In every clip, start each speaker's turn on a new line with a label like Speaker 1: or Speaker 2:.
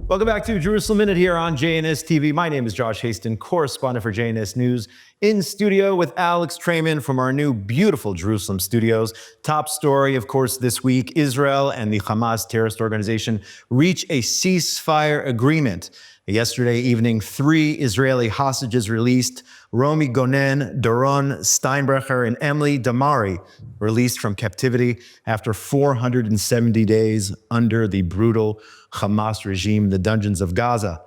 Speaker 1: Welcome back to Jerusalem Minute here on JNS TV. My name is Josh Hasten, correspondent for JNS News, in studio with Alex Traiman from our new beautiful Jerusalem studios. Top story, of course, this week, Israel and the Hamas terrorist organization reach a ceasefire agreement. Yesterday evening, 3 Israeli hostages released. Romi Gonen, Doron Steinbrecher, and Emily Damari released from captivity after 470 days under the brutal Hamas regime in the dungeons of Gaza.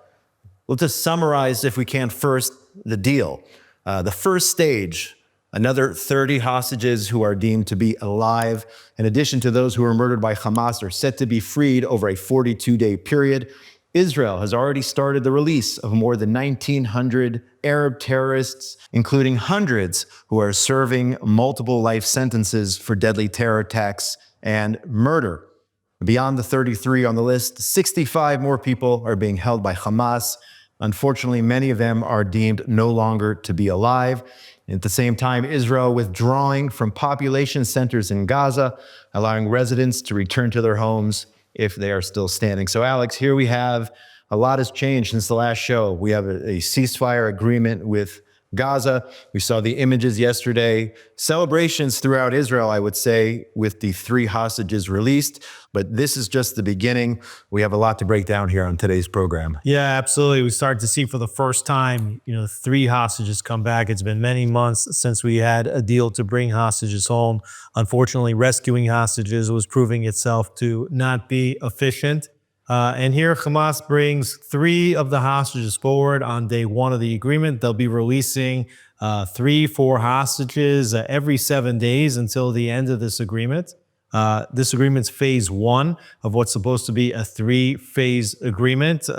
Speaker 1: We'll just summarize, if we can, first the deal. The first stage, another 30 hostages who are deemed to be alive, in addition to those who were murdered by Hamas, are set to be freed over a 42-day period. Israel has already started the release of more than 1,900 Arab terrorists, including hundreds who are serving multiple life sentences for deadly terror attacks and murder. Beyond the 33 on the list, 65 more people are being held by Hamas. Unfortunately, many of them are deemed no longer to be alive. At the same time, Israel withdrawing from population centers in Gaza, allowing residents to return to their homes if they are still standing. So, Alex, here we have a lot has changed since the last show. We have a ceasefire agreement with Gaza. We saw the images yesterday. Celebrations throughout Israel, I would say, with the 3 hostages released. But this is just the beginning. We have a lot to break down here on today's program.
Speaker 2: Yeah, absolutely. We start to see for the first time, 3 hostages come back. It's been many months since we had a deal to bring hostages home. Unfortunately, rescuing hostages was proving itself to not be efficient. And here Hamas brings 3 of the hostages forward on day 1 of the agreement. They'll be releasing 3-4 hostages every 7 days until the end of this agreement. This agreement's phase 1 of what's supposed to be a 3-phase agreement.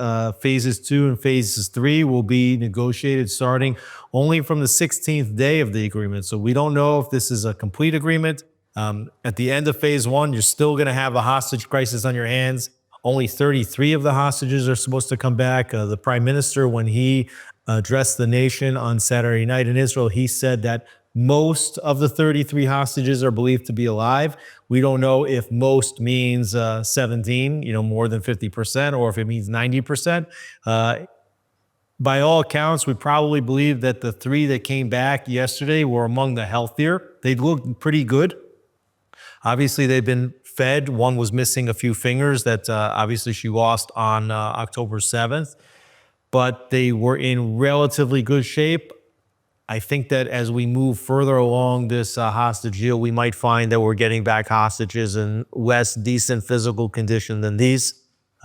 Speaker 2: Phases 2 and phases 3 will be negotiated starting only from the 16th day of the agreement. So we don't know if this is a complete agreement. At the end of phase 1, you're still going to have a hostage crisis on your hands. Only 33 of the hostages are supposed to come back. The Prime Minister, when he addressed the nation on Saturday night in Israel, he said that most of the 33 hostages are believed to be alive. We don't know if most means 17, more than 50%, or if it means 90%. By all accounts, we probably believe that the 3 that came back yesterday were among the healthier. They looked pretty good. Obviously, they've been fed. One was missing a few fingers that obviously she lost on October 7th, but they were in relatively good shape. I think that as we move further along this hostage deal, we might find that we're getting back hostages in less decent physical condition than these.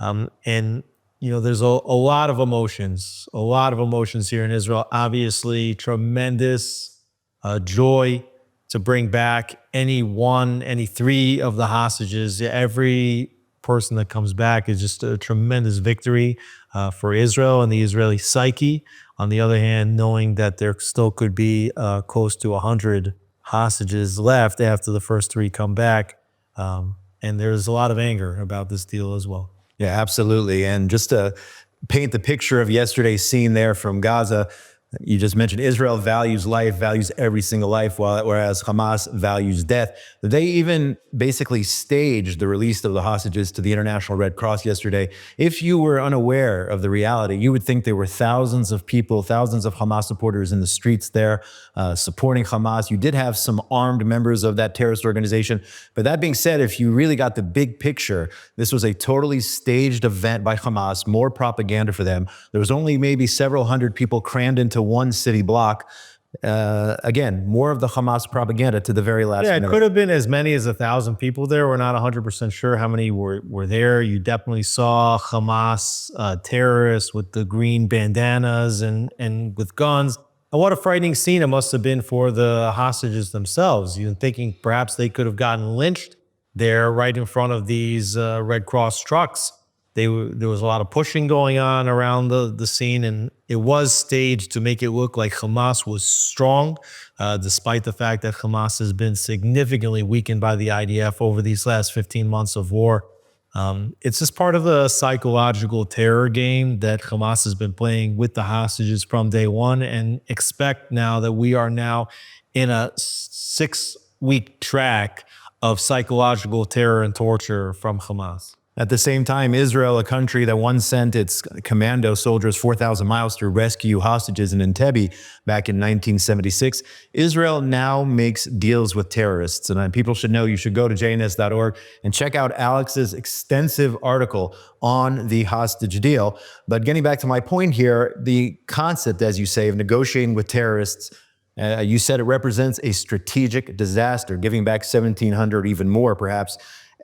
Speaker 2: There's a lot of emotions here in Israel. Obviously, tremendous joy to bring back any 3 of the hostages. Every person that comes back is just a tremendous victory for Israel and the Israeli psyche. On the other hand, knowing that there still could be close to 100 hostages left after the first 3 come back. And there's a lot of anger about this deal as well.
Speaker 1: Yeah, absolutely. And just to paint the picture of yesterday's scene there from Gaza, you just mentioned Israel values life, values every single life, whereas Hamas values death. They even basically staged the release of the hostages to the International Red Cross yesterday. If you were unaware of the reality, you would think there were thousands of people, thousands of Hamas supporters in the streets there supporting Hamas. You did have some armed members of that terrorist organization. But that being said, if you really got the big picture, this was a totally staged event by Hamas, more propaganda for them. There was only maybe several hundred people crammed into one city block. Again, more of the Hamas propaganda to the very last minute.
Speaker 2: It could have been as many as 1,000 people there. We're not 100% sure how many were there. You definitely saw Hamas terrorists with the green bandanas and with guns. And what a frightening scene it must have been for the hostages themselves. You're thinking perhaps they could have gotten lynched there right in front of these Red Cross trucks. There was a lot of pushing going on around the scene, and it was staged to make it look like Hamas was strong, despite the fact that Hamas has been significantly weakened by the IDF over these last 15 months of war. It's just part of the psychological terror game that Hamas has been playing with the hostages from day 1, and expect now that we are now in a 6-week track of psychological terror and torture from Hamas.
Speaker 1: At the same time, Israel, a country that once sent its commando soldiers 4,000 miles to rescue hostages in Entebbe back in 1976, Israel now makes deals with terrorists. And people should know, you should go to jns.org and check out Alex's extensive article on the hostage deal. But getting back to my point here, the concept, as you say, of negotiating with terrorists, you said it represents a strategic disaster, giving back 1,700, even more perhaps,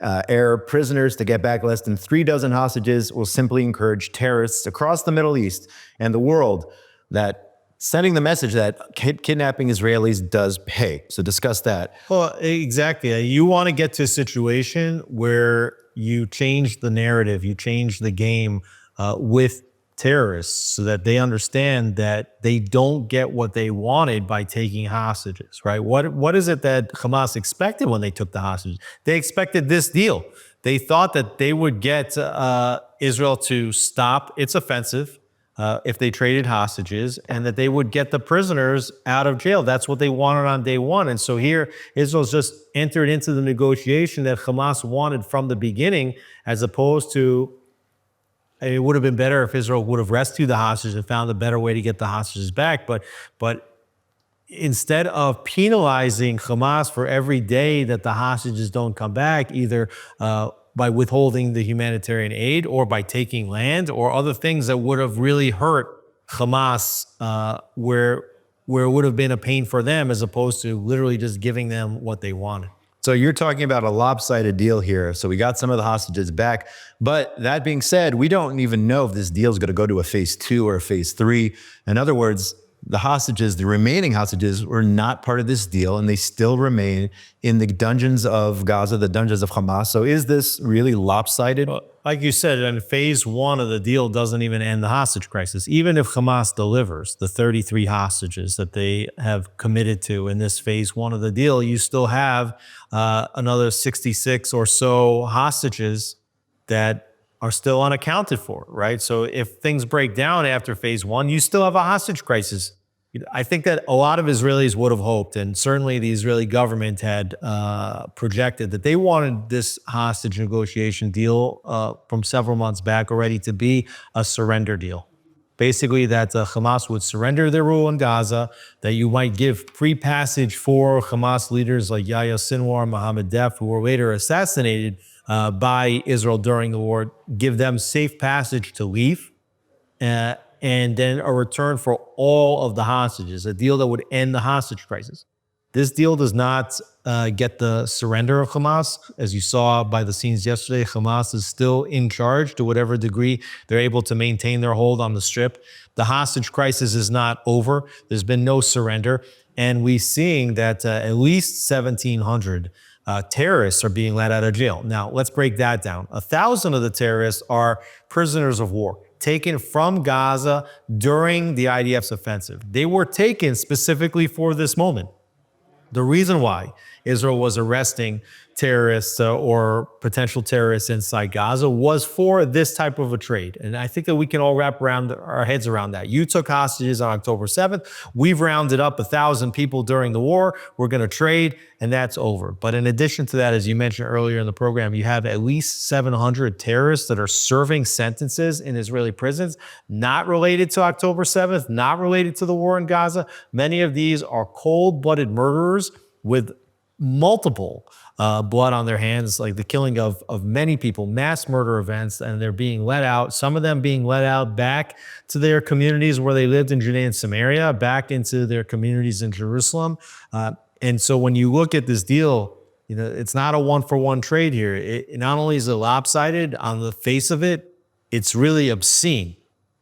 Speaker 1: Arab prisoners to get back less than 36 hostages will simply encourage terrorists across the Middle East and the world that sending the message that kidnapping Israelis does pay. So discuss that.
Speaker 2: Well, exactly. You want to get to a situation where you change the narrative, you change the game with terrorists so that they understand that they don't get what they wanted by taking hostages, right? What is it that Hamas expected when they took the hostages? They expected this deal. They thought that they would get Israel to stop its offensive if they traded hostages, and that they would get the prisoners out of jail. That's what they wanted on day one. And so here, Israel's just entered into the negotiation that Hamas wanted from the beginning, as opposed to, it would have been better if Israel would have rescued the hostages and found a better way to get the hostages back. But instead of penalizing Hamas for every day that the hostages don't come back, either by withholding the humanitarian aid or by taking land or other things that would have really hurt Hamas, where it would have been a pain for them, as opposed to literally just giving them what they wanted.
Speaker 1: So you're talking about a lopsided deal here. So we got some of the hostages back. But that being said, we don't even know if this deal is going to go to a phase 2 or a phase 3. In other words, the hostages, the remaining hostages, were not part of this deal, and they still remain in the dungeons of Gaza, the dungeons of Hamas. So is this really lopsided?
Speaker 2: Well, like you said, in phase 1 of the deal doesn't even end the hostage crisis. Even if Hamas delivers the 33 hostages that they have committed to in this phase 1 of the deal, you still have another 66 or so hostages that are still unaccounted for, right? So if things break down after phase 1, you still have a hostage crisis. I think that a lot of Israelis would have hoped, and certainly the Israeli government had projected, that they wanted this hostage negotiation deal from several months back already to be a surrender deal. Basically, that Hamas would surrender their rule in Gaza, that you might give free passage for Hamas leaders like Yahya Sinwar, Mohammed Deif, who were later assassinated by Israel during the war, give them safe passage to leave, and then a return for all of the hostages, a deal that would end the hostage crisis. This deal does not get the surrender of Hamas. As you saw by the scenes yesterday, Hamas is still in charge to whatever degree they're able to maintain their hold on the Strip. The hostage crisis is not over. There's been no surrender. And we're seeing that at least 1,700 terrorists are being let out of jail. Now, let's break that down. 1,000 of the terrorists are prisoners of war, taken from Gaza during the IDF's offensive. They were taken specifically for this moment. The reason why Israel was arresting terrorists or potential terrorists inside Gaza was for this type of a trade. And I think that we can all wrap around our heads around that. You took hostages on October 7th. We've rounded up 1,000 people during the war. We're going to trade, and that's over. But in addition to that, as you mentioned earlier in the program, you have at least 700 terrorists that are serving sentences in Israeli prisons, not related to October 7th, not related to the war in Gaza. Many of these are cold-blooded murderers with multiple blood on their hands, like the killing of many people, mass murder events, and they're being let out, some of them being let out back to their communities where they lived in Judea and Samaria, back into their communities in Jerusalem. And so when you look at this deal, you know, it's not a one-for-one trade here. It not only is it lopsided on the face of it, it's really obscene.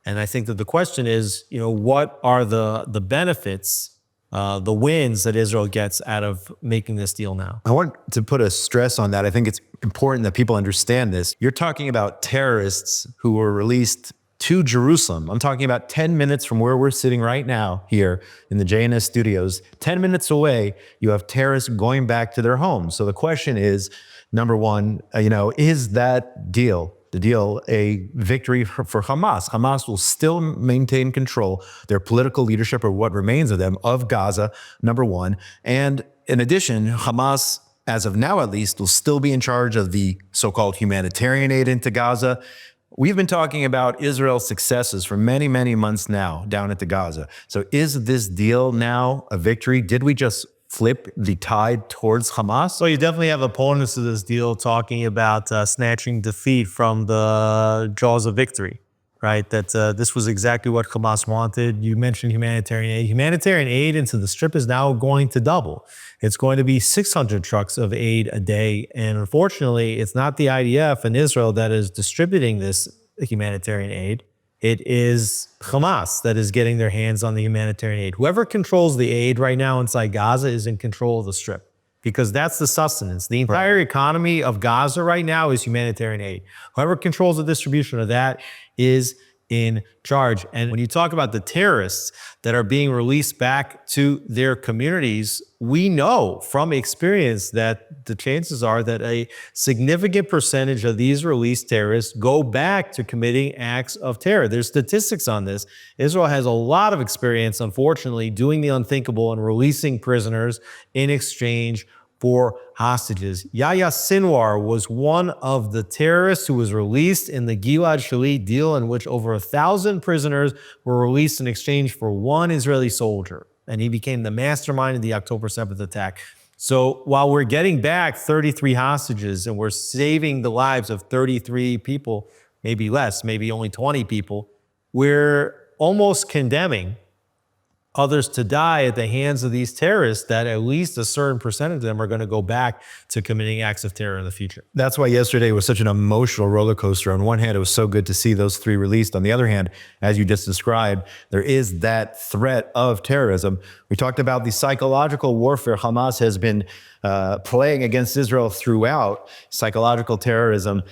Speaker 2: And I think that the question is, you know, what are the benefits, the wins that Israel gets out of making this deal now?
Speaker 1: I want to put a stress on that. I think it's important that people understand this. You're talking about terrorists who were released to Jerusalem. I'm talking about 10 minutes from where we're sitting right now here in the JNS studios. 10 minutes away, you have terrorists going back to their homes. So the question is, number one, is that deal, the deal, a victory for Hamas? Hamas will still maintain control, their political leadership, or what remains of them, of Gaza, number one. And in addition, Hamas as of now at least, will still be in charge of the so-called humanitarian aid into Gaza. We've been talking about Israel's successes for many, many months now down into Gaza. So is this deal now a victory? Did we just flip the tide towards Hamas?
Speaker 2: So you definitely have opponents of this deal talking about snatching defeat from the jaws of victory, right? That this was exactly what Hamas wanted. You mentioned humanitarian aid. Humanitarian aid into the Strip is now going to double. It's going to be 600 trucks of aid a day. And unfortunately, it's not the IDF and Israel that is distributing this humanitarian aid. It is Hamas that is getting their hands on the humanitarian aid. Whoever controls the aid right now inside Gaza is in control of the Strip, because that's the sustenance. The entire economy of Gaza right now is humanitarian aid. Whoever controls the distribution of that is in charge. And when you talk about the terrorists that are being released back to their communities, we know from experience that the chances are that a significant percentage of these released terrorists go back to committing acts of terror. There's statistics on this. Israel has a lot of experience, unfortunately, doing the unthinkable and releasing prisoners in exchange for hostages. Yahya Sinwar was one of the terrorists who was released in the Gilad Shalit deal, in which over 1,000 prisoners were released in exchange for one Israeli soldier. And he became the mastermind of the October 7th attack. So while we're getting back 33 hostages and we're saving the lives of 33 people, maybe less, maybe only 20 people, we're almost condemning others to die at the hands of these terrorists, that at least a certain percentage of them are going to go back to committing acts of terror in the future.
Speaker 1: That's why yesterday was such an emotional roller coaster. On one hand, it was so good to see those three released. On the other hand, as you just described, there is that threat of terrorism. We talked about the psychological warfare Hamas has been playing against Israel throughout, psychological terrorism.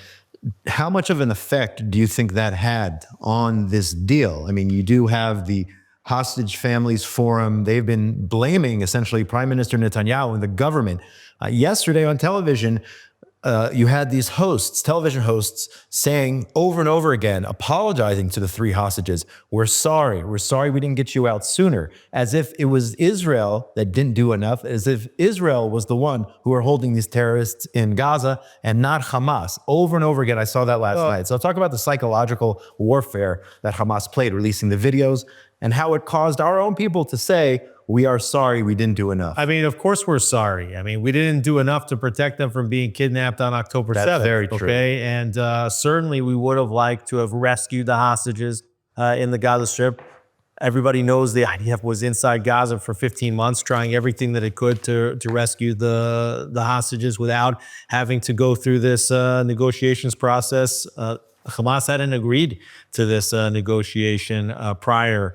Speaker 1: How much of an effect do you think that had on this deal? I mean, you do have the Hostage Families Forum. They've been blaming essentially Prime Minister Netanyahu and the government. Yesterday on television, you had these television hosts saying over and over again, apologizing to the three hostages. We're sorry we didn't get you out sooner. As if it was Israel that didn't do enough, as if Israel was the one who were holding these terrorists in Gaza and not Hamas. Over and over again, I saw that last night. So talk about the psychological warfare that Hamas played, releasing the videos, and how it caused our own people to say, we are sorry we didn't do enough.
Speaker 2: I mean, of course we're sorry. I mean, we didn't do enough to protect them from being kidnapped on October 7th.
Speaker 1: That's very true.
Speaker 2: Okay? And certainly we would have liked to have rescued the hostages in the Gaza Strip. Everybody knows the IDF was inside Gaza for 15 months, trying everything that it could to rescue the hostages without having to go through this negotiations process. Hamas hadn't agreed to this negotiation prior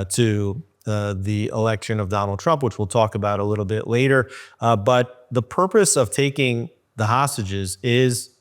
Speaker 2: to the election of Donald Trump, which we'll talk about a little bit later. But the purpose of taking the hostages is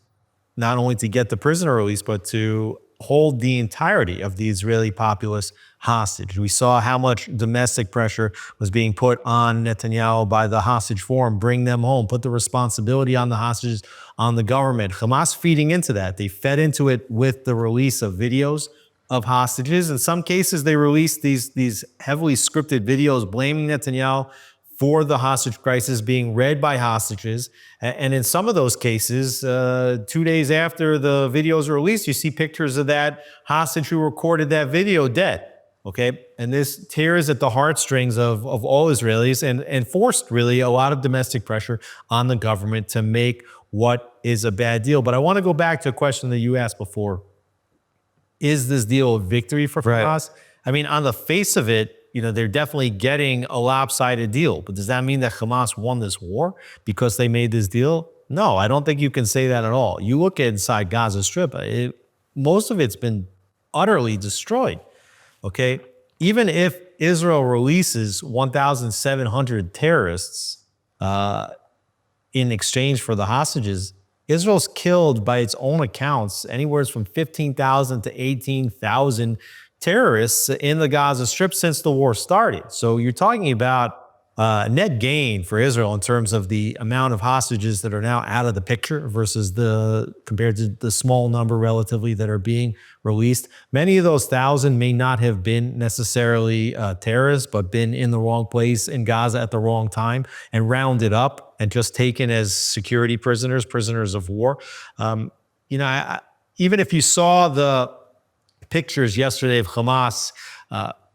Speaker 2: not only to get the prisoner released, but to hold the entirety of the Israeli populace hostage. We saw how much domestic pressure was being put on Netanyahu by the hostage forum. Bring them home. Put the responsibility on the hostages on the government. Hamas feeding into that. They fed into it with the release of videos of hostages. In some cases, they released these heavily scripted videos blaming Netanyahu for the hostage crisis being read by hostages. And in some of those cases, 2 days after the videos are released, you see pictures of that hostage who recorded that video dead. Okay, and this tears at the heartstrings of all Israelis and forced really a lot of domestic pressure on the government to make what is a bad deal. But I want to go back to a question that you asked before. Is this deal a victory for Hamas? I mean, on the face of it, they're definitely getting a lopsided deal. But does that mean that Hamas won this war because they made this deal? No, I don't think you can say that at all. You look inside Gaza Strip, most of it's been utterly destroyed. Okay, even if Israel releases 1,700 terrorists in exchange for the hostages, Israel's killed, by its own accounts, anywhere from 15,000 to 18,000 terrorists in the Gaza Strip since the war started. So you're talking about net gain for Israel in terms of the amount of hostages that are now out of the picture versus compared to the small number relatively that are being released. Many of those 1,000 may not have been necessarily terrorists, but been in the wrong place in Gaza at the wrong time and rounded up and just taken as security prisoners, prisoners of war. Even if you saw the pictures yesterday of Hamas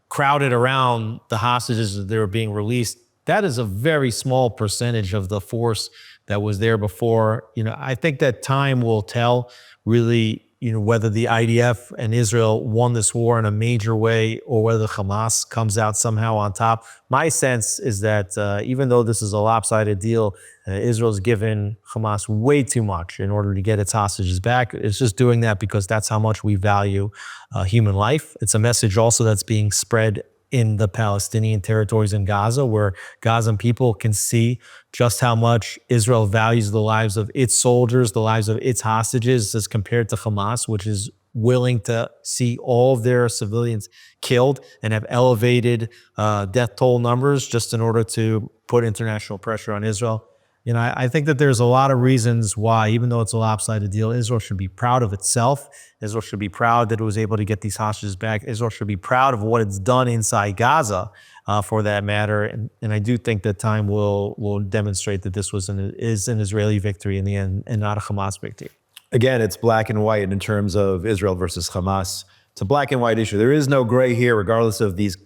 Speaker 2: crowded around the hostages that they were being released, that is a very small percentage of the force that was there before. I think that time will tell really, whether the IDF and Israel won this war in a major way or whether Hamas comes out somehow on top. My sense is that even though this is a lopsided deal, Israel's given Hamas way too much in order to get its hostages back. It's just doing that because that's how much we value human life. It's a message also that's being spread in the Palestinian territories in Gaza, where Gazan people can see just how much Israel values the lives of its soldiers, the lives of its hostages, as compared to Hamas, which is willing to see all of their civilians killed and have elevated death toll numbers just in order to put international pressure on Israel. I think that there's a lot of reasons why, even though it's a lopsided deal, Israel should be proud of itself. Israel should be proud that it was able to get these hostages back. Israel should be proud of what it's done inside Gaza, for that matter. And I do think that time will demonstrate that this is an Israeli victory in the end and not a Hamas victory.
Speaker 1: Again, it's black and white in terms of Israel versus Hamas. It's a black and white issue. There is no gray here, regardless of these,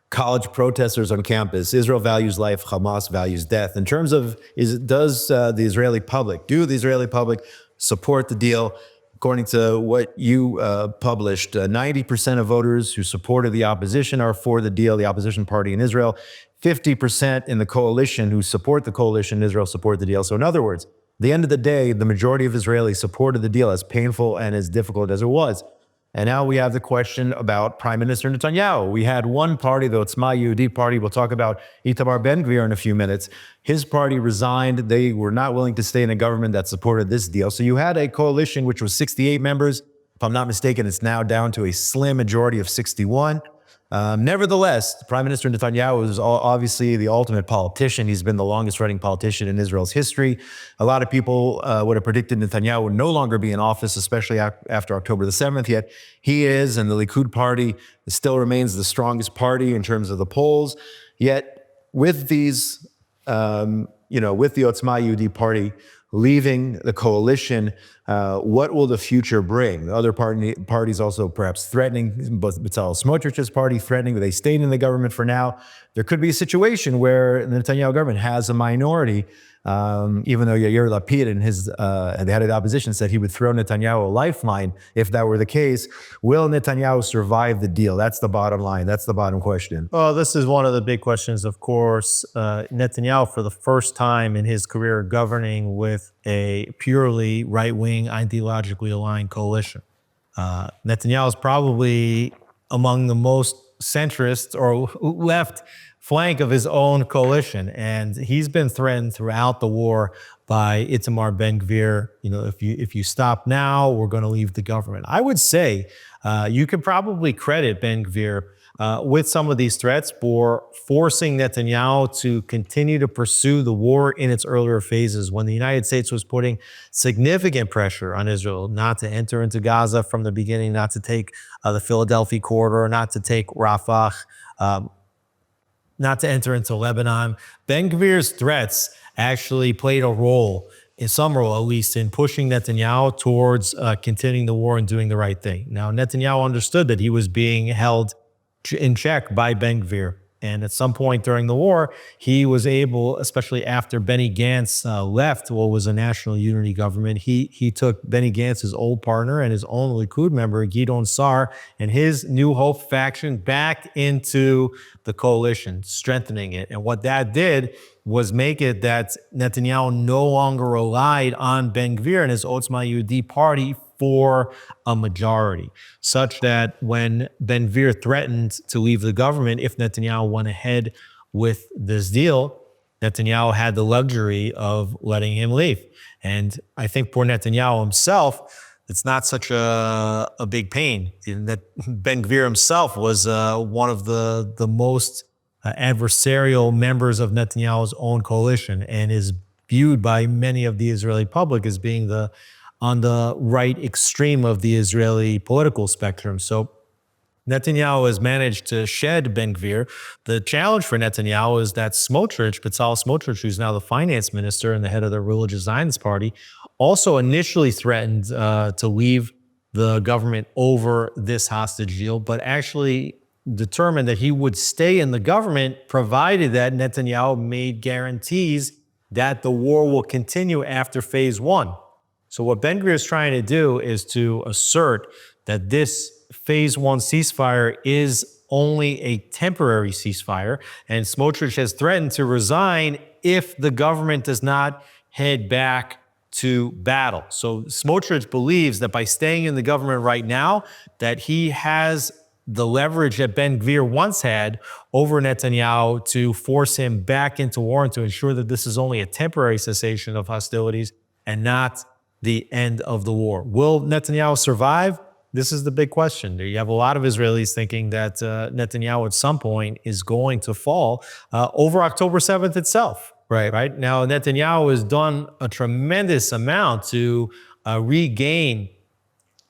Speaker 1: college protesters on campus. Israel values life, Hamas values death. In terms of, does the Israeli public support the deal? According to what you published, 90% of voters who supported the opposition are for the deal, the opposition party in Israel. 50% in the coalition who support the coalition in Israel support the deal. So in other words, at the end of the day, the majority of Israelis supported the deal, as painful and as difficult as it was. And now we have the question about Prime Minister Netanyahu. We had one party, the Otzma Yehudit party. We'll talk about Itamar Ben-Gvir in a few minutes. His party resigned. They were not willing to stay in a government that supported this deal. So you had a coalition which was 68 members. If I'm not mistaken, it's now down to a slim majority of 61. Nevertheless, Prime Minister Netanyahu is obviously the ultimate politician. He's been the longest-running politician in Israel's history. A lot of people would have predicted Netanyahu would no longer be in office, especially after October the 7th. Yet he is, and the Likud party still remains the strongest party in terms of the polls. Yet with these, with the Otzma Yehudit party leaving the coalition, what will the future bring? The other parties also perhaps threatening, but Bezalel Smotrich's party threatening that they stayed in the government for now. There could be a situation where the Netanyahu government has a minority, even though Yair Lapid and the head of the opposition said he would throw Netanyahu a lifeline if that were the case. Will Netanyahu survive the deal? That's the bottom line. That's the bottom question.
Speaker 2: Well, this is one of the big questions, of course. Netanyahu, for the first time in his career, governing with a purely right-wing, ideologically aligned coalition. Netanyahu is probably among the most centrist or left flank of his own coalition, and he's been threatened throughout the war by Itamar Ben-Gvir. If you stop now, we're going to leave the government. I would say you could probably credit Ben-Gvir with some of these threats for forcing Netanyahu to continue to pursue the war in its earlier phases, when the United States was putting significant pressure on Israel not to enter into Gaza from the beginning, not to take the Philadelphia corridor, not to take Rafah, not to enter into Lebanon. Ben-Gvir's threats actually played a role, in some role at least, in pushing Netanyahu towards continuing the war and doing the right thing. Now, Netanyahu understood that he was being held in check by Ben-Gvir. And at some point during the war, he was able, especially after Benny Gantz left what was a national unity government, he took Benny Gantz's old partner and his own Likud member, Gideon Sa'ar, and his New Hope faction back into the coalition, strengthening it. And what that did was make it that Netanyahu no longer relied on Ben-Gvir and his Otzma Yehudit party for a majority, such that when Ben-Gvir threatened to leave the government if Netanyahu went ahead with this deal, Netanyahu had the luxury of letting him leave. And I think for Netanyahu himself, it's not such a big pain. That Ben-Gvir himself was one of the most adversarial members of Netanyahu's own coalition and is viewed by many of the Israeli public as being on the right extreme of the Israeli political spectrum. So Netanyahu has managed to shed Ben Gvir. The challenge for Netanyahu is that Bezalel Smotrich, who's now the finance minister and the head of the religious Zionist party, also initially threatened to leave the government over this hostage deal, but actually determined that he would stay in the government provided that Netanyahu made guarantees that the war will continue after phase one. So what Ben Gvir is trying to do is to assert that this phase one ceasefire is only a temporary ceasefire, and Smotrich has threatened to resign if the government does not head back to battle. So Smotrich believes that by staying in the government right now, that he has the leverage that Ben Gvir once had over Netanyahu to force him back into war and to ensure that this is only a temporary cessation of hostilities and not the end of the war. Will Netanyahu survive? This is the big question. You have a lot of Israelis thinking that Netanyahu at some point is going to fall over October 7th itself. Right now, Netanyahu has done a tremendous amount to regain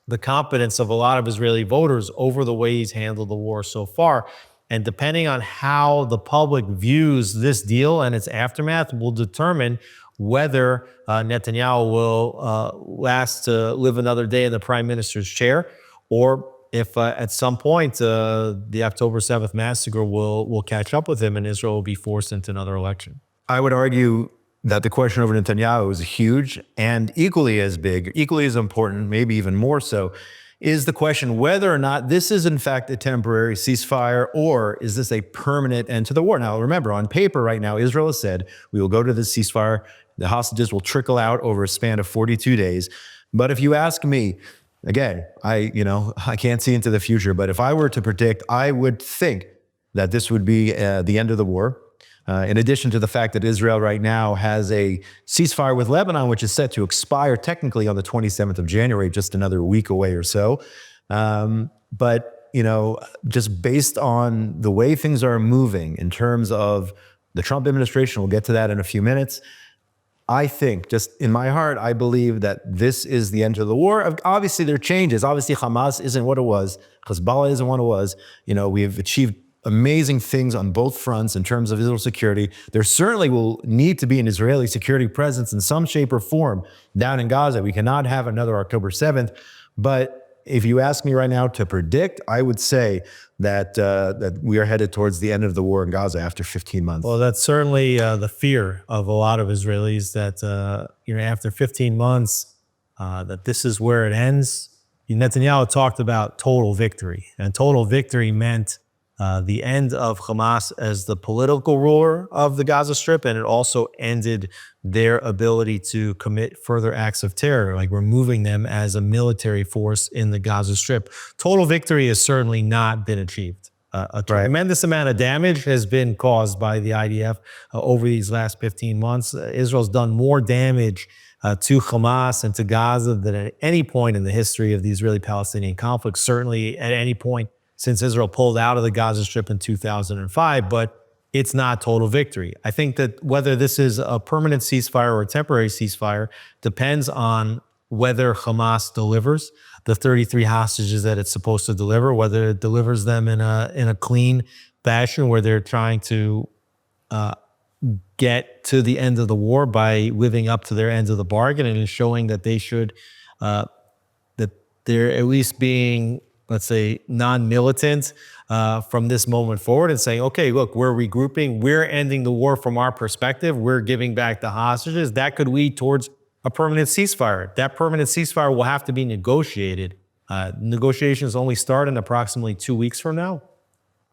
Speaker 2: the confidence of a lot of Israeli voters over the way he's handled the war so far. And depending on how the public views this deal and its aftermath will determine whether Netanyahu will last to live another day in the prime minister's chair, or if at some point the October 7th massacre will catch up with him and Israel will be forced into another election.
Speaker 1: I would argue that the question over Netanyahu is huge, and equally as big, equally as important, maybe even more so, is the question whether or not this is in fact a temporary ceasefire or is this a permanent end to the war. Now, remember, on paper right now, Israel has said we will go to this ceasefire. The hostages will trickle out over a span of 42 days. But if you ask me, again, I can't see into the future, but if I were to predict, I would think that this would be the end of the war. In addition to the fact that Israel right now has a ceasefire with Lebanon, which is set to expire technically on the 27th of January, just another week away or so. But, just based on the way things are moving in terms of the Trump administration, we'll get to that in a few minutes. I think, just in my heart, I believe that this is the end of the war. Obviously, there are changes. Obviously, Hamas isn't what it was. Hezbollah isn't what it was. We've achieved amazing things on both fronts in terms of Israel's security. There certainly will need to be an Israeli security presence in some shape or form down in Gaza. We cannot have another October 7th. But if you ask me right now to predict, I would say that we are headed towards the end of the war in Gaza after 15 months.
Speaker 2: Well, that's certainly the fear of a lot of Israelis that after 15 months, that this is where it ends. Netanyahu talked about total victory, and total victory meant the end of Hamas as the political ruler of the Gaza Strip, and it also ended their ability to commit further acts of terror, like removing them as a military force in the Gaza Strip. Total victory has certainly not been achieved. A tremendous amount of damage has been caused by the IDF over these last 15 months. Israel's done more damage to Hamas and to Gaza than at any point in the history of the Israeli-Palestinian conflict, certainly at any point since Israel pulled out of the Gaza Strip in 2005, but it's not total victory. I think that whether this is a permanent ceasefire or a temporary ceasefire depends on whether Hamas delivers the 33 hostages that it's supposed to deliver, whether it delivers them in a clean fashion where they're trying to get to the end of the war by living up to their end of the bargain and showing that they should, that they're at least being, let's say, non-militant from this moment forward and saying, okay, look, we're regrouping, we're ending the war from our perspective, we're giving back the hostages. That could lead towards a permanent ceasefire. That permanent ceasefire will have to be negotiated. Negotiations only start in approximately 2 weeks from now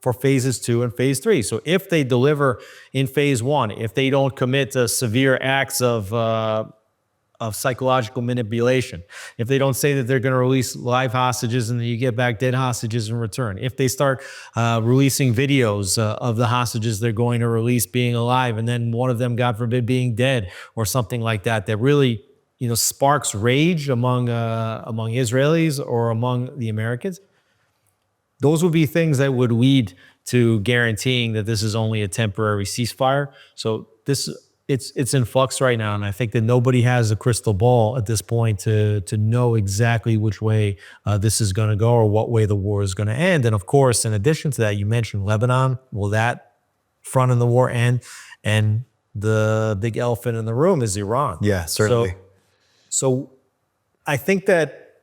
Speaker 2: for phases 2 and phase 3. So if they deliver in phase 1, if they don't commit to severe acts of psychological manipulation, if they don't say that they're going to release live hostages and then you get back dead hostages in return, if they start releasing videos of the hostages they're going to release being alive and then one of them, God forbid, being dead or something like that, that really sparks rage among Israelis or among the Americans, those would be things that would lead to guaranteeing that this is only a temporary ceasefire. So it's in flux right now, and I think that nobody has a crystal ball at this point to know exactly which way this is going to go or what way the war is going to end. And of course, in addition to that, you mentioned Lebanon. Will that front in the war end? And the big elephant in the room is Iran.
Speaker 1: Yeah, certainly.
Speaker 2: So I think that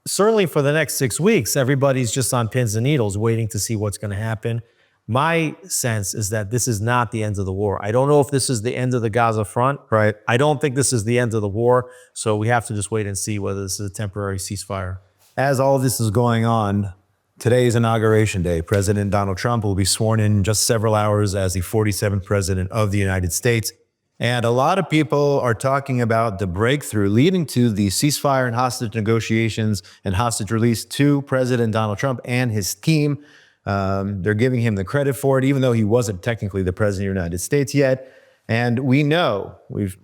Speaker 2: certainly for the next 6 weeks, everybody's just on pins and needles waiting to see what's going to happen. My sense is that this is not the end of the war. I don't know if this is the end of the Gaza front.
Speaker 1: Right.
Speaker 2: I don't think this is the end of the war. So we have to just wait and see whether this is a temporary ceasefire.
Speaker 1: As all this is going on, today is Inauguration Day. President Donald Trump will be sworn in just several hours as the 47th president of the United States. And a lot of people are talking about the breakthrough leading to the ceasefire and hostage negotiations and hostage release to President Donald Trump and his team. They're giving him the credit for it, even though he wasn't technically the president of the United States yet. And we know, we've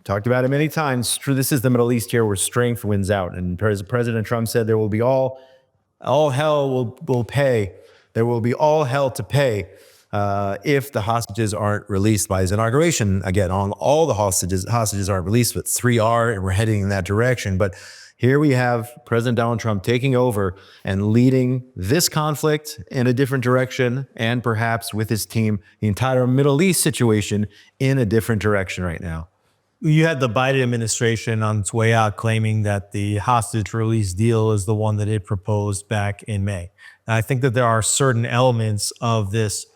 Speaker 1: talked about it many times, this is the Middle East here where strength wins out. And President Trump said there will be all hell will pay. There will be all hell to pay if the hostages aren't released by his inauguration. Again, all the hostages aren't released, but 3 are, and we're heading in that direction. But here we have President Donald Trump taking over and leading this conflict in a different direction, and perhaps with his team, the entire Middle East situation in a different direction right now.
Speaker 2: You had the Biden administration on its way out claiming that the hostage release deal is the one that it proposed back in May. And I think that there are certain elements of this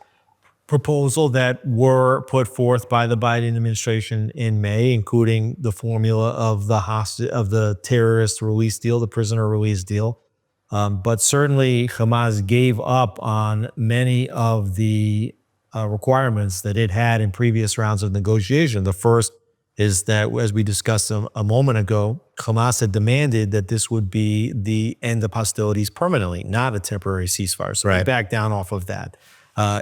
Speaker 2: proposal that were put forth by the Biden administration in May, including the formula of the terrorist release deal, the prisoner release deal. But certainly Hamas gave up on many of the requirements that it had in previous rounds of negotiation. The first is that, as we discussed a moment ago, Hamas had demanded that this would be the end of hostilities permanently, not a temporary ceasefire. So they backed down off of that.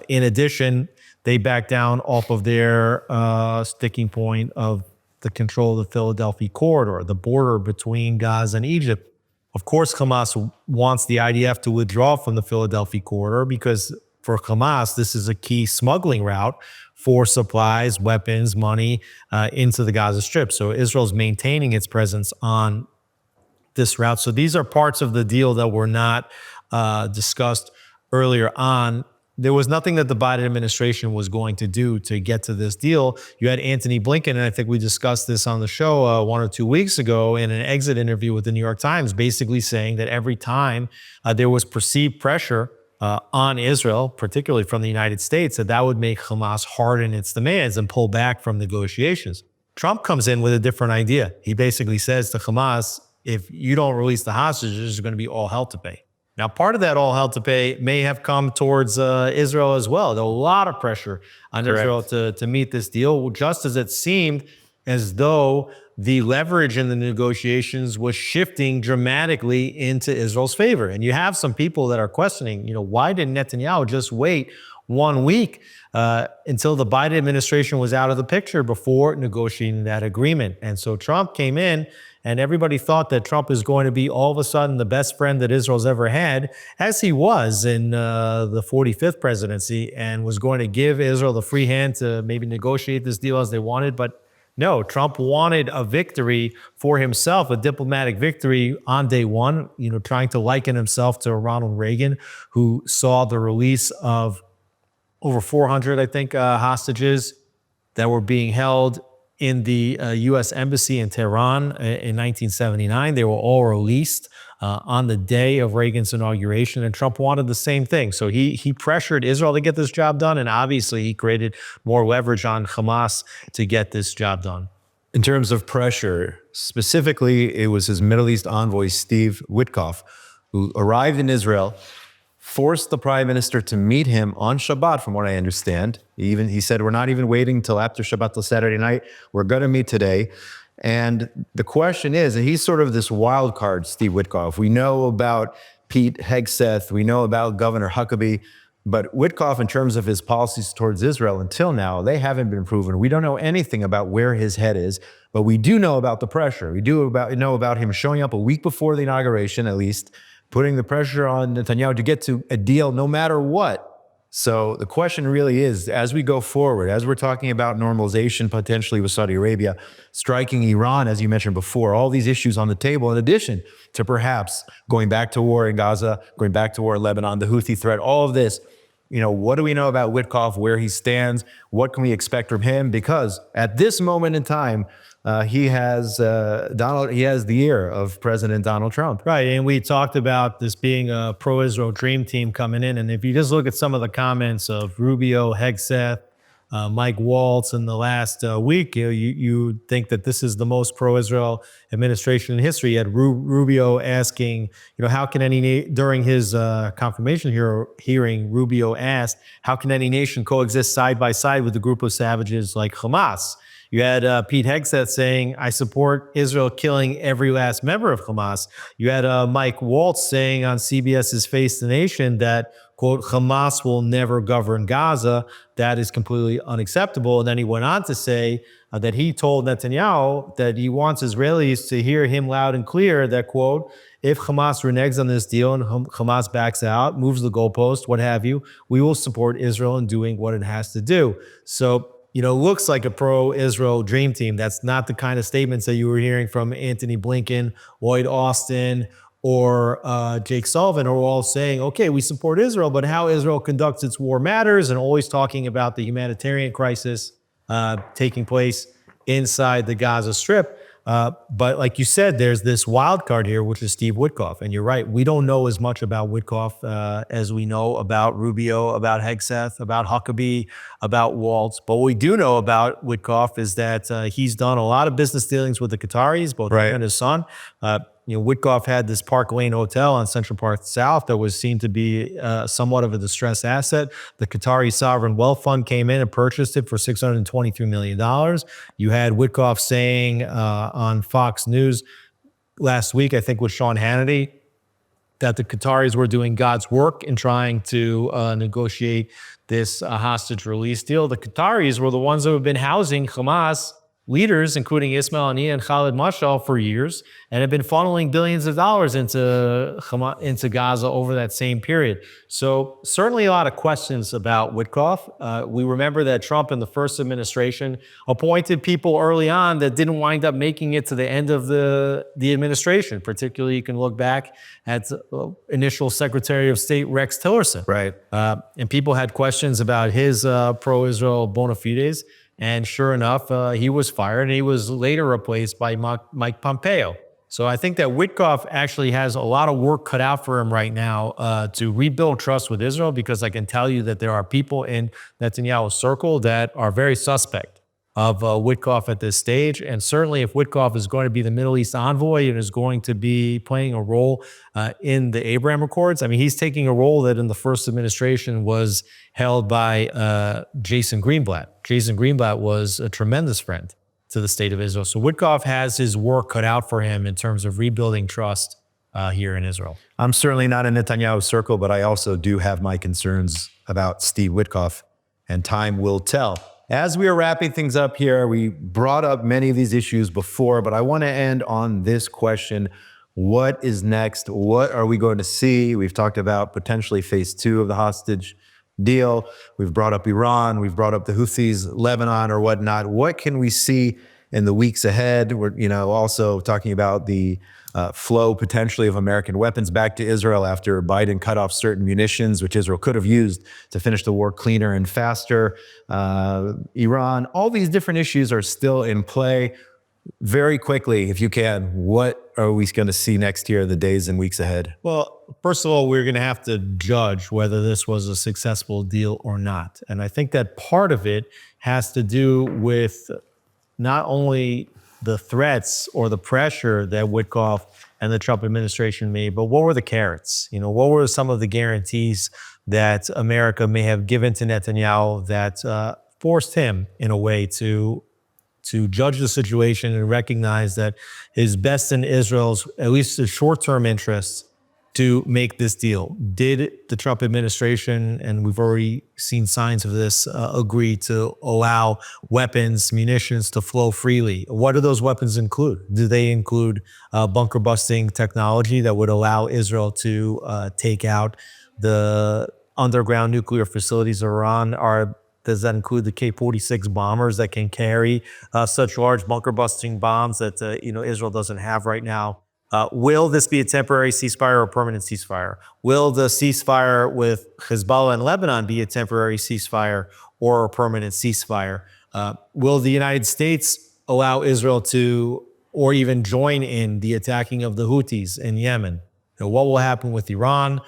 Speaker 2: In addition, they backed down off of their sticking point of the control of the Philadelphia corridor, the border between Gaza and Egypt. Of course, Hamas wants the IDF to withdraw from the Philadelphia corridor because for Hamas, this is a key smuggling route for supplies, weapons, money into the Gaza Strip. So Israel's maintaining its presence on this route. So these are parts of the deal that were not discussed earlier on. There was nothing that the Biden administration was going to do to get to this deal. You had Antony Blinken, and I think we discussed this on the show 1 or 2 weeks ago in an exit interview with the New York Times, basically saying that every time there was perceived pressure on Israel, particularly from the United States, that would make Hamas harden its demands and pull back from negotiations. Trump comes in with a different idea. He basically says to Hamas, if you don't release the hostages, there's going to be all hell to pay. Now, part of that all hell to pay may have come towards Israel as well. There was a lot of pressure on Israel to meet this deal, just as it seemed as though the leverage in the negotiations was shifting dramatically into Israel's favor. And you have some people that are questioning, why didn't Netanyahu just wait 1 week until the Biden administration was out of the picture before negotiating that agreement? And so Trump came in, and everybody thought that Trump is going to be all of a sudden the best friend that Israel's ever had, as he was in the 45th presidency, and was going to give Israel the free hand to maybe negotiate this deal as they wanted. But no, Trump wanted a victory for himself, a diplomatic victory on day one, trying to liken himself to Ronald Reagan, who saw the release of over 400, I think, hostages that were being held in the U.S. Embassy in Tehran in 1979. They were all released on the day of Reagan's inauguration, and Trump wanted the same thing. So he pressured Israel to get this job done, and obviously he created more leverage on Hamas to get this job done.
Speaker 1: In terms of pressure, specifically, it was his Middle East envoy, Steve Witkoff, who arrived in Israel, forced the prime minister to meet him on Shabbat, from what I understand. He said, we're not even waiting till after Shabbat till Saturday night. We're going to meet today. And the question is, and he's sort of this wild card, Steve Witkoff. We know about Pete Hegseth. We know about Governor Huckabee. But Witkoff, in terms of his policies towards Israel until now, they haven't been proven. We don't know anything about where his head is, but we do know about the pressure. We do know about him showing up a week before the inauguration, at least, putting the pressure on Netanyahu to get to a deal no matter what. So the question really is, as we go forward, as we're talking about normalization potentially with Saudi Arabia, striking Iran, as you mentioned before, all these issues on the table, in addition to perhaps going back to war in Gaza, going back to war in Lebanon, the Houthi threat, all of this, what do we know about Witkoff, where he stands? What can we expect from him? Because at this moment in time, he has the ear of President Donald Trump.
Speaker 2: Right, and we talked about this being a pro-Israel dream team coming in, and if you just look at some of the comments of Rubio, Hegseth, Mike Waltz in the last week, you think that this is the most pro-Israel administration in history. You had Rubio asking, how can during his confirmation hearing, Rubio asked, how can any nation coexist side by side with a group of savages like Hamas? You had Pete Hegseth saying, I support Israel killing every last member of Hamas. You had Mike Waltz saying on CBS's Face the Nation that, quote, Hamas will never govern Gaza. That is completely unacceptable. And then he went on to say that he told Netanyahu that he wants Israelis to hear him loud and clear that, quote, if Hamas reneges on this deal and Hamas backs out, moves the goalpost, what have you, we will support Israel in doing what it has to do. So, looks like a pro-Israel dream team. That's not the kind of statements that you were hearing from Anthony Blinken, Lloyd Austin, or Jake Sullivan, who are all saying, okay, we support Israel, but how Israel conducts its war matters, and always talking about the humanitarian crisis taking place inside the Gaza Strip. But like you said, there's this wild card here, which is Steve Witkoff. And you're right, we don't know as much about Witkoff as we know about Rubio, about Hegseth, about Huckabee, about Waltz. But what we do know about Witkoff is that he's done a lot of business dealings with the Qataris, both him and his son. Witkoff had this Park Lane Hotel on Central Park South that was seen to be somewhat of a distressed asset. The Qatari Sovereign Wealth Fund came in and purchased it for $623 million. You had Witkoff saying on Fox News last week, I think with Sean Hannity, that the Qataris were doing God's work in trying to negotiate this hostage release deal. The Qataris were the ones that have been housing Hamas leaders, including Ismail Haniyeh and Khalid Mashal, for years, and have been funneling billions of dollars into Gaza over that same period. So certainly a lot of questions about Witkoff. We remember that Trump in the first administration appointed people early on that didn't wind up making it to the end of the administration. Particularly, you can look back at initial Secretary of State Rex Tillerson.
Speaker 1: Right.
Speaker 2: And people had questions about his pro-Israel bona fides. And sure enough, he was fired, and he was later replaced by Mike Pompeo. So I think that Witkoff actually has a lot of work cut out for him right now to rebuild trust with Israel, because I can tell you that there are people in Netanyahu's circle that are very suspect of Witkoff at this stage. And certainly if Witkoff is going to be the Middle East envoy and is going to be playing a role in the Abraham Accords, I mean, he's taking a role that in the first administration was held by Jason Greenblatt. Jason Greenblatt was a tremendous friend to the state of Israel. So Witkoff has his work cut out for him in terms of rebuilding trust here in Israel.
Speaker 1: I'm certainly not in Netanyahu's circle, but I also do have my concerns about Steve Witkoff, and time will tell. As we are wrapping things up here, we brought up many of these issues before, but I want to end on this question. What is next? What are we going to see? We've talked about potentially phase 2 of the hostage deal. We've brought up Iran. We've brought up the Houthis, Lebanon, or whatnot. What can we see in the weeks ahead? We're also talking about the flow potentially of American weapons back to Israel after Biden cut off certain munitions, which Israel could have used to finish the war cleaner and faster. Iran, all these different issues are still in play. Very quickly, if you can, what are we going to see next year, the days and weeks ahead?
Speaker 2: Well, first of all, we're going to have to judge whether this was a successful deal or not. And I think that part of it has to do with not only the threats or the pressure that Witkoff and the Trump administration made, but what were the carrots? What were some of the guarantees that America may have given to Netanyahu that forced him in a way to judge the situation and recognize that it's best in Israel's, at least the short-term interests, to make this deal? Did the Trump administration, and we've already seen signs of this, agree to allow weapons, munitions to flow freely? What do those weapons include? Do they include bunker busting technology that would allow Israel to take out the underground nuclear facilities of Iran? Does that include the K-46 bombers that can carry such large bunker-busting bombs that Israel doesn't have right now? Will this be a temporary ceasefire or a permanent ceasefire? Will the ceasefire with Hezbollah and Lebanon be a temporary ceasefire or a permanent ceasefire? Will the United States allow Israel to, or even join in the attacking of the Houthis in Yemen? What will happen with Iran?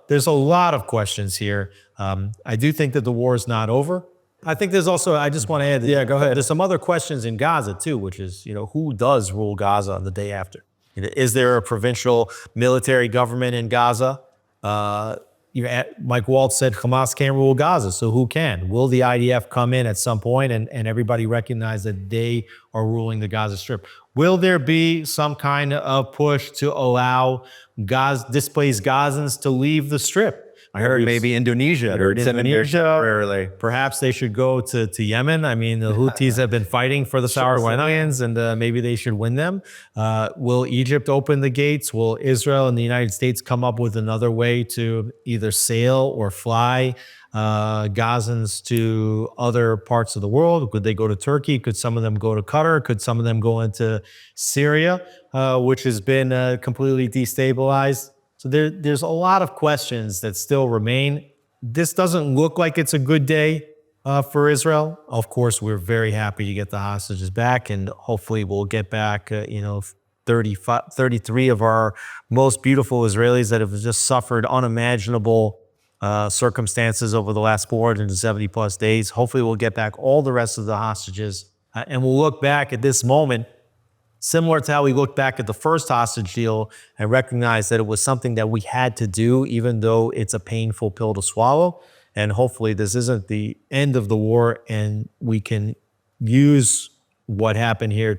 Speaker 2: There's a lot of questions here. I do think that the war is not over. I think there's also, I just want to add,
Speaker 1: Yeah, go ahead.
Speaker 2: There's some other questions in Gaza too, which is, who does rule Gaza on the day after? Is there a provincial military government in Gaza? Mike Waltz said Hamas can't rule Gaza, so who can? Will the IDF come in at some point and everybody recognize that they are ruling the Gaza Strip? Will there be some kind of push to allow displaced Gazans to leave the Strip?
Speaker 1: I heard maybe Indonesia. Rarely.
Speaker 2: Perhaps they should go to Yemen. I mean, the Houthis have been fighting for the Palestinians, and maybe they should win them. Will Egypt open the gates? Will Israel and the United States come up with another way to either sail or fly Gazans to other parts of the world? Could they go to Turkey? Could some of them go to Qatar? Could some of them go into Syria, which has been completely destabilized? So there's a lot of questions that still remain. This doesn't look like it's a good day for Israel. Of course, we're very happy to get the hostages back, and hopefully we'll get back, 33 of our most beautiful Israelis that have just suffered unimaginable circumstances over the last 470 plus days. Hopefully we'll get back all the rest of the hostages, and we'll look back at this moment similar to how we looked back at the first hostage deal and recognized that it was something that we had to do, even though it's a painful pill to swallow. And hopefully this isn't the end of the war, and we can use what happened here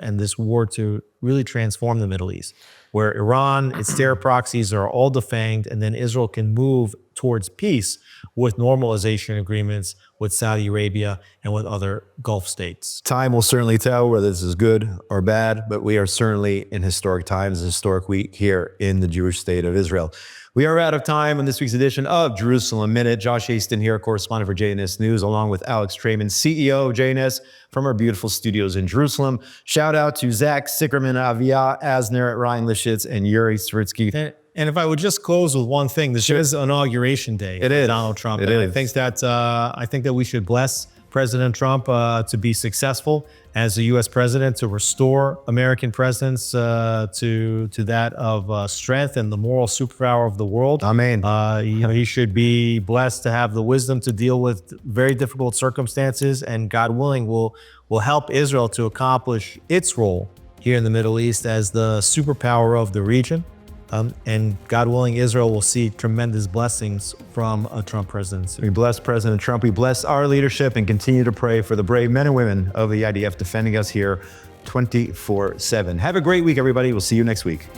Speaker 2: and this war to really transform the Middle East, where Iran, its terror proxies are all defanged, and then Israel can move towards peace with normalization agreements with Saudi Arabia and with other Gulf states.
Speaker 1: Time will certainly tell whether this is good or bad, but we are certainly in historic times, a historic week here in the Jewish state of Israel. We are out of time on this week's edition of Jerusalem Minute. Josh Hasten here, correspondent for JNS News, along with Alex Traiman, CEO of JNS, from our beautiful studios in Jerusalem. Shout out to Zach Sickerman, Avia Asner, Ryan Lishitz, and Yuri Svritsky.
Speaker 2: And if I would just close with one thing, this is Inauguration Day.
Speaker 1: It is.
Speaker 2: Donald Trump.
Speaker 1: It is.
Speaker 2: I think that we should bless President Trump to be successful as a U.S. president, to restore American presidents to that of strength and the moral superpower of the world.
Speaker 1: Amen.
Speaker 2: He should be blessed to have the wisdom to deal with very difficult circumstances, and God willing will help Israel to accomplish its role here in the Middle East as the superpower of the region. And God willing, Israel will see tremendous blessings from a Trump presidency.
Speaker 1: We bless President Trump. We bless our leadership and continue to pray for the brave men and women of the IDF defending us here 24/7. Have a great week, everybody. We'll see you next week.